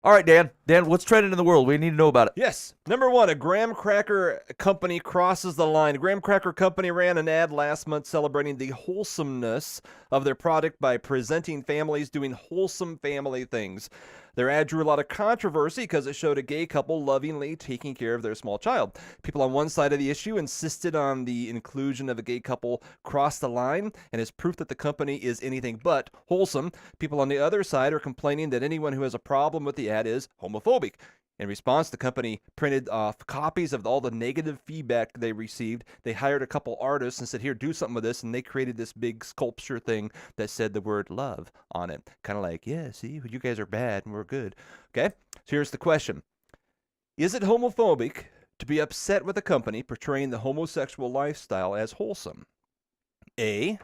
All right, Dan. Dan, what's trending in the world? We need to know about it. Yes. Number one, a graham cracker company crosses the line. Graham Cracker Company ran an ad last month celebrating the wholesomeness of their product by presenting families doing wholesome family things. Their ad drew a lot of controversy because it showed a gay couple lovingly taking care of their small child. People on one side of the issue insisted on the inclusion of a gay couple cross the line and as proof that the company is anything but wholesome. People on the other side are complaining that anyone who has a problem with the ad is homophobic. In response, the company printed off copies of all the negative feedback they received. They hired a couple artists and said, here, do something with this. And they created this big sculpture thing that said the word love on it. Kind of like, yeah, see, you guys are bad and we're good. Okay, so here's the question. Is it homophobic to be upset with a company portraying the homosexual lifestyle as wholesome? A,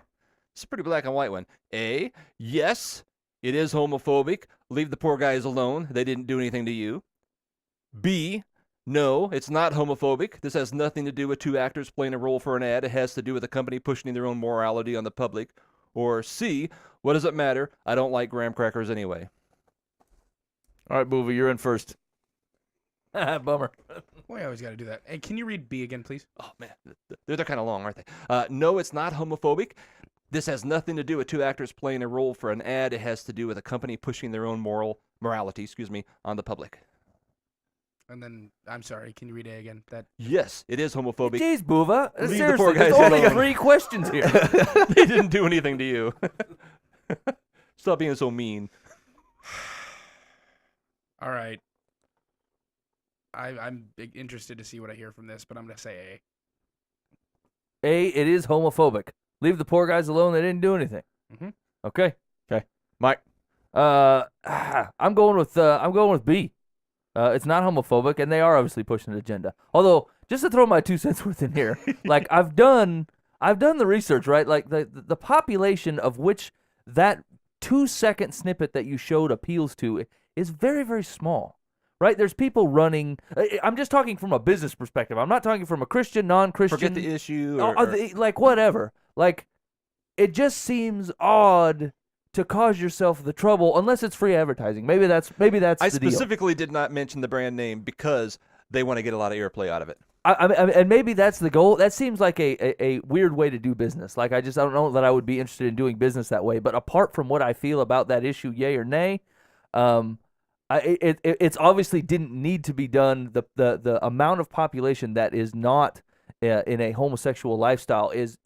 it's a pretty black and white one. A, yes, it is homophobic. Leave the poor guys alone. They didn't do anything to you. B, no, it's not homophobic. This has nothing to do with two actors playing a role for an ad. It has to do with a company pushing their own morality on the public. Or C, what does it matter? I don't like graham crackers anyway. All right, Boovie, you're in first. Bummer. Boy, I always got to do that. Hey, can you read B again, please? Oh, man, they're kind of long, aren't they? No, it's not homophobic. This has nothing to do with two actors playing a role for an ad. It has to do with a company pushing their own morality, on the public. And then, I'm sorry, can you read A again? Yes, it is homophobic. Jeez, Boova. Leave the Seriously, poor guys there's only alone. 3 questions here. They didn't do anything to you. Stop being so mean. All right. I'm interested to see what I hear from this, but I'm going to say A. A, it is homophobic. Leave the poor guys alone. They didn't do anything. Mm-hmm. Okay. Mike. I'm going with B. It's not homophobic, and they are obviously pushing an agenda. Although, just to throw my 2 cents worth in here, like I've done the research, right? Like the population of which that 2-second snippet that you showed appeals to is very, very small, right? There's people running. I'm just talking from a business perspective. I'm not talking from a Christian, non-Christian. Forget the issue. Like whatever. Like it just seems odd to cause yourself the trouble unless it's free advertising. Maybe that's I the deal. specifically did not mention the brand name because they want to get a lot of airplay out of it. And maybe that's the goal. That seems like a weird way to do business. Like I don't know that I would be interested in doing business that way. But apart from what I feel about that issue, yay or nay, it's obviously didn't need to be done. The amount of population that is not in a homosexual lifestyle is,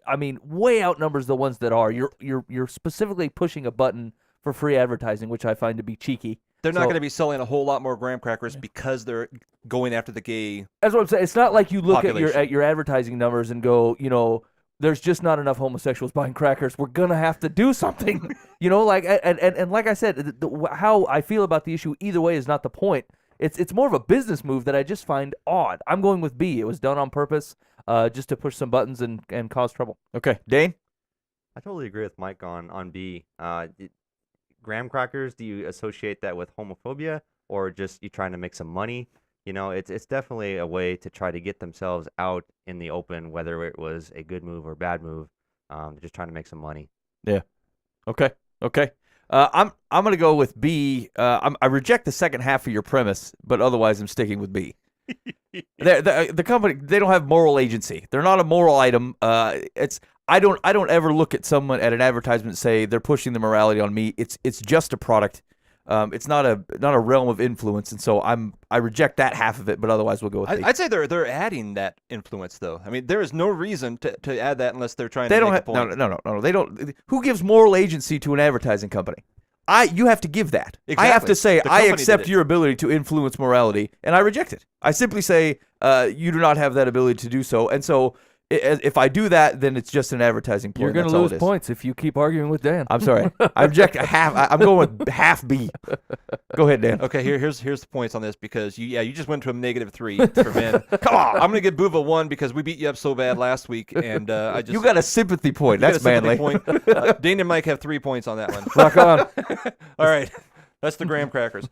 I mean, way outnumbers the ones that are. You're specifically pushing a button for free advertising, which I find to be cheeky. They're not going to be selling a whole lot more graham crackers because they're going after the gay. That's what I'm saying. It's not like you look population. at your advertising numbers and go, there's just not enough homosexuals buying crackers. We're gonna have to do something. Like and like I said, how I feel about the issue either way is not the point. It's more of a business move that I just find odd. I'm going with B. It was done on purpose, just to push some buttons and cause trouble. Okay, Dane? I totally agree with Mike on B. Graham crackers, do you associate that with homophobia or just you trying to make some money? It's definitely a way to try to get themselves out in the open, whether it was a good move or bad move. They're just trying to make some money. Yeah. Okay. I'm gonna go with B. I reject the second half of your premise, but otherwise I'm sticking with B. The company, they don't have moral agency. They're not a moral item. I don't ever look at someone at an advertisement and say they're pushing the morality on me. It's just a product. It's not a realm of influence, and so I reject that half of it. But otherwise, we'll go with B. I'd say they're adding that influence, though. I mean, there is no reason to add that unless they're trying They to don't make have a point. no. They don't. Who gives moral agency to an advertising company? You have to give that. Exactly. I have to say The I company accept did it. your ability to influence morality, and I reject it. I simply say you do not have that ability to do so, and so if I do that, then it's just an advertising ploy. You're going That's to all lose it is. points if you keep arguing with Dan. I'm sorry. I reject a half. I'm going with half B. Go ahead, Dan. Okay, here's the points on this because you just went to a -3 for men. Come on, I'm gonna give Boova 1 because we beat you up so bad last week, and I just You got a sympathy point. you got That's a sympathy manly. point. Dane and Mike have 3 points on that one. Rock on. All right, that's the graham crackers.